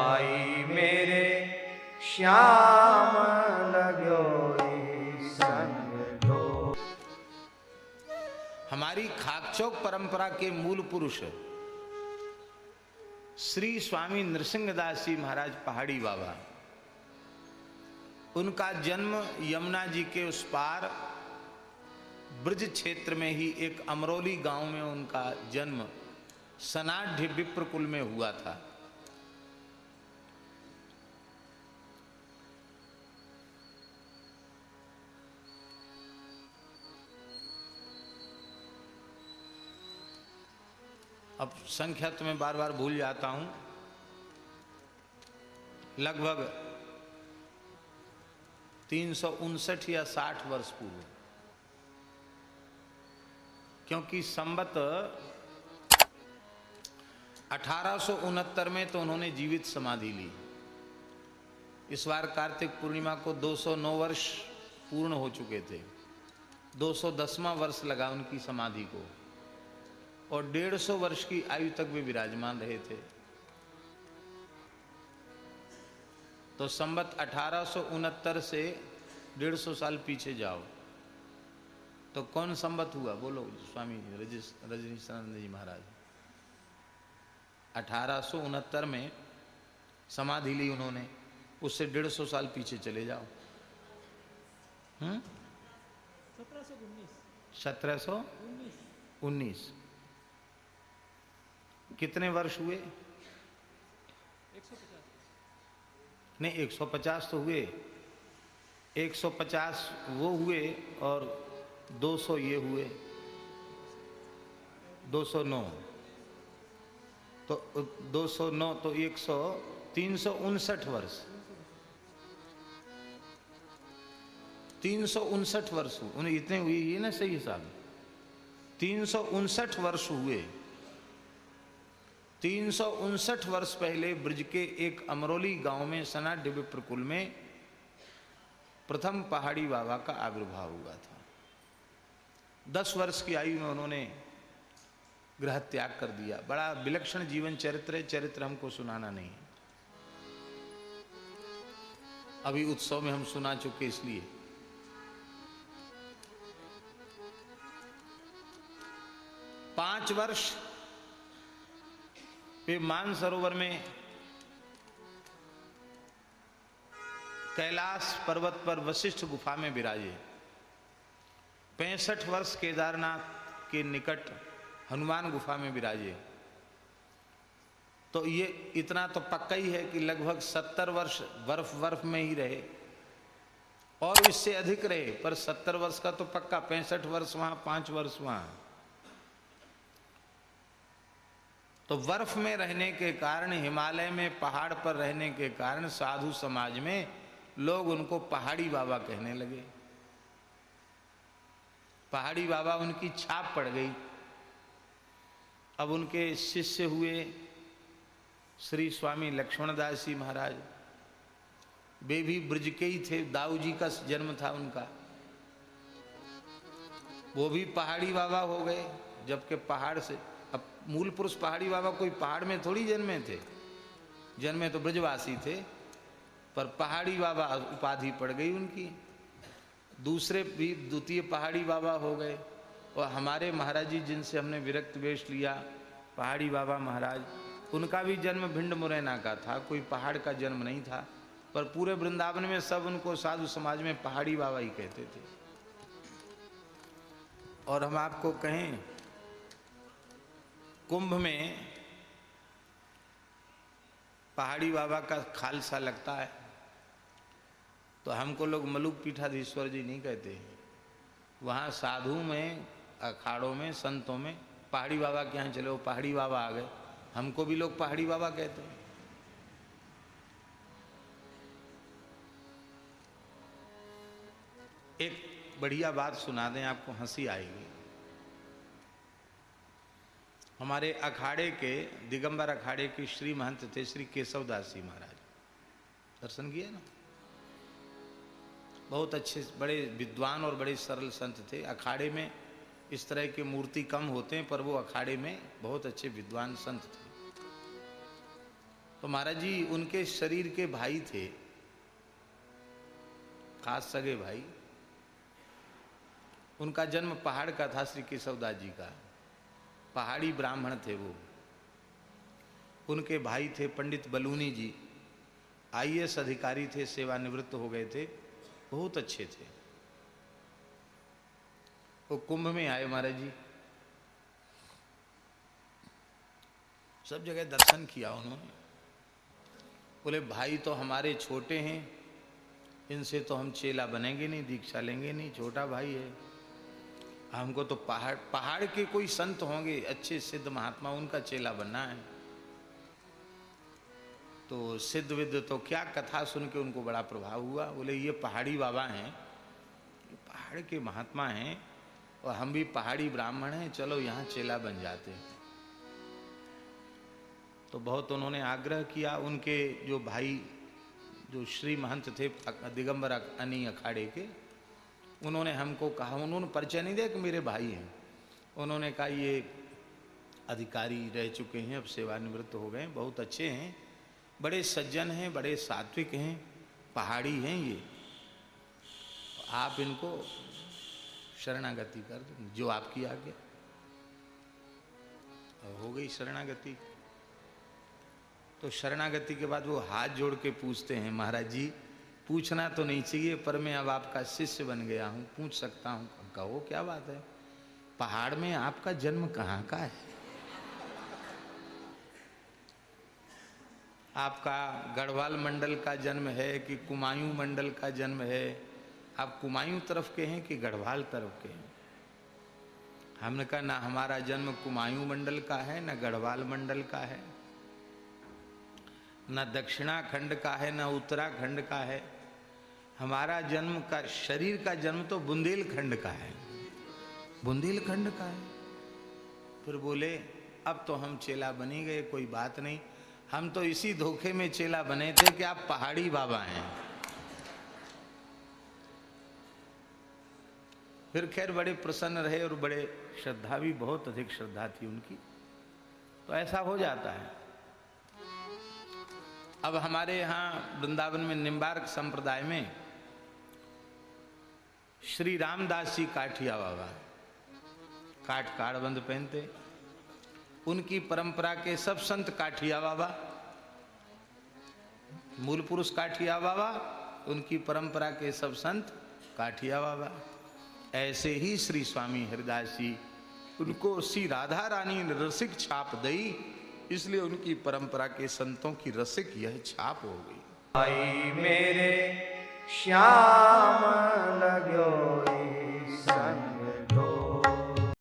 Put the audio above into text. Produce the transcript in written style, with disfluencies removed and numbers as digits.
भाई मेरे श्याम लगो संग दो। हमारी खाकचौक परंपरा के मूल पुरुष श्री स्वामी नृसिंहदास जी महाराज पहाड़ी बाबा, उनका जन्म यमुना जी के उस पार ब्रज क्षेत्र में ही एक अमरोली गांव में उनका जन्म सनाढ़ विप्रकुल में हुआ था। अब संख्या तो मैं बार बार भूल जाता हूं, लगभग 359 या 60 वर्ष पूर्व, क्योंकि संवत 1869 में तो उन्होंने जीवित समाधि ली। इस बार कार्तिक पूर्णिमा को 209 वर्ष पूर्ण हो चुके थे। 210वां वर्ष लगा उनकी समाधि को और 150 वर्ष की आयु तक वे विराजमान रहे थे। तो संवत 1869 से 150 साल पीछे जाओ तो कौन संवत हुआ? बोलो स्वामी रजनीशानंद जी महाराज। 1869 में समाधि ली उन्होंने, उससे 150 साल पीछे चले जाओ। 1719 कितने वर्ष हुए? 150 नहीं, 150 तो हुए। 150 वो हुए और 200 ये हुए, 209 तो 209 तो 359 वर्ष, 359 वर्ष उन्हें इतने हुए, ये ना सही हिसाब। 359 वर्ष हुए। 359 वर्ष पहले ब्रज के एक अमरोली गांव में सनाढ़ विप्रकुल में प्रथम पहाड़ी बाबा का आविर्भाव हुआ था। 10 वर्ष की आयु में उन्होंने गृह त्याग कर दिया। बड़ा विलक्षण जीवन चरित्र है, चरित्र हमको सुनाना नहीं है, अभी उत्सव में हम सुना चुके इसलिए। पांच वर्ष वे मानसरोवर में कैलाश पर्वत पर वशिष्ठ गुफा में विराजे। 65 वर्ष केदारनाथ के निकट हनुमान गुफा में विराजे। तो ये इतना तो पक्का ही है कि लगभग 70 वर्ष बर्फ में ही रहे और इससे अधिक रहे, पर 70 वर्ष का तो पक्का। 65 वर्ष वहां, 5 वर्ष वहां। तो बर्फ में रहने के कारण, हिमालय में पहाड़ पर रहने के कारण साधु समाज में लोग उनको पहाड़ी बाबा कहने लगे। पहाड़ी बाबा उनकी छाप पड़ गई। अब उनके शिष्य हुए श्री स्वामी लक्ष्मणदास जी महाराज। वे भी ब्रज के ही थे, दाऊ जी का जन्म था उनका। वो भी पहाड़ी बाबा हो गए, जबकि पहाड़ से, अब मूल पुरुष पहाड़ी बाबा कोई पहाड़ में थोड़ी जन्मे थे, जन्मे तो ब्रजवासी थे, पर पहाड़ी बाबा उपाधि पड़ गई उनकी। दूसरे भी द्वितीय पहाड़ी बाबा हो गए। और हमारे महाराज जी जिनसे हमने विरक्त वेश लिया, पहाड़ी बाबा महाराज, उनका भी जन्म भिंड मुरैना का था, कोई पहाड़ का जन्म नहीं था, पर पूरे वृंदावन में सब उनको साधु समाज में पहाड़ी बाबा ही कहते थे। और हम आपको कहें, कुंभ में पहाड़ी बाबा का खालसा लगता है तो हमको लोग मलुक पीठाधीश्वर जी नहीं कहते। वहाँ साधु में, अखाड़ों में, संतों में पहाड़ी बाबा के यहाँ चले, वो पहाड़ी बाबा आ गए, हमको भी लोग पहाड़ी बाबा कहते हैं। एक बढ़िया बात सुना दें, आपको हंसी आएगी। हमारे अखाड़े के, दिगंबर अखाड़े के श्री महंत थे श्री केशवदास जी महाराज, दर्शन किए ना? बहुत अच्छे, बड़े विद्वान और बड़े सरल संत थे। अखाड़े में इस तरह के मूर्ति कम होते हैं, पर वो अखाड़े में बहुत अच्छे विद्वान संत थे। तो महाराज जी उनके शरीर के भाई थे, खास सगे भाई। उनका जन्म पहाड़ का था, श्री केशवदास जी का। पहाड़ी ब्राह्मण थे वो। उनके भाई थे पंडित बलूनी जी, आईएएस अधिकारी थे, सेवानिवृत्त हो गए थे, बहुत अच्छे थे। वो कुंभ में आए महाराज जी, सब जगह दर्शन किया उन्होंने। बोले भाई तो हमारे छोटे हैं, इनसे तो हम चेला बनेंगे नहीं, दीक्षा लेंगे नहीं, छोटा भाई है। हमको तो पहाड़ के कोई संत होंगे अच्छे सिद्ध महात्मा, उनका चेला बनना है। तो सिद्ध विद्ध तो क्या, कथा सुन के उनको बड़ा प्रभाव हुआ। बोले ये पहाड़ी बाबा हैं, पहाड़ के महात्मा हैं, और हम भी पहाड़ी ब्राह्मण हैं, चलो यहाँ चेला बन जाते हैं। तो बहुत उन्होंने आग्रह किया। उनके जो भाई जो श्री महंत थे दिगंबर अनी अखाड़े के, उन्होंने हमको कहा, उन्होंने परिचय नहीं दिया कि मेरे भाई हैं। उन्होंने कहा ये अधिकारी रह चुके हैं, अब सेवानिवृत्त हो गए, बहुत अच्छे हैं, बड़े सज्जन हैं, बड़े सात्विक हैं, पहाड़ी हैं ये, आप इनको शरणागति कर दो, जो आपकी आज्ञा। हो गई शरणागति। तो शरणागति के बाद वो हाथ जोड़ के पूछते हैं, महाराज जी पूछना तो नहीं चाहिए, पर मैं अब आपका शिष्य बन गया हूँ, पूछ सकता हूँ। कहो क्या बात है, पहाड़ में आपका जन्म कहाँ का है? आपका गढ़वाल मंडल का जन्म है कि कुमायूं मंडल का जन्म है? आप कुमायूं तरफ के हैं कि गढ़वाल तरफ के हैं? हमने कहा ना, हमारा जन्म कुमायूं मंडल का है, ना गढ़वाल मंडल का है, न दक्षिणाखंड का है, न उत्तराखंड का है। हमारा जन्म का, शरीर का जन्म तो बुंदेलखंड का है, बुंदेलखंड का है। फिर बोले अब तो हम चेला बनी गए, कोई बात नहीं, हम तो इसी धोखे में चेला बने थे कि आप पहाड़ी बाबा हैं। फिर खैर बड़े प्रसन्न रहे, और बड़े श्रद्धा भी, बहुत अधिक श्रद्धा थी उनकी। तो ऐसा हो जाता है। अब हमारे यहाँ वृंदावन में निम्बार्क संप्रदाय में श्री रामदास जी काठिया बाबा, काठबंद पहनते, उनकी परंपरा के सब संत काठिया बाबा, मूल पुरुष काठिया बाबा, उनकी परंपरा के सब संत काठिया बाबा। ऐसे ही श्री स्वामी हरिदास जी, उनको श्री राधा रानी ने रसिक छाप दई, इसलिए उनकी परंपरा के संतों की रसिक यह छाप हो गई। भाई मेरे श्याम लग्यो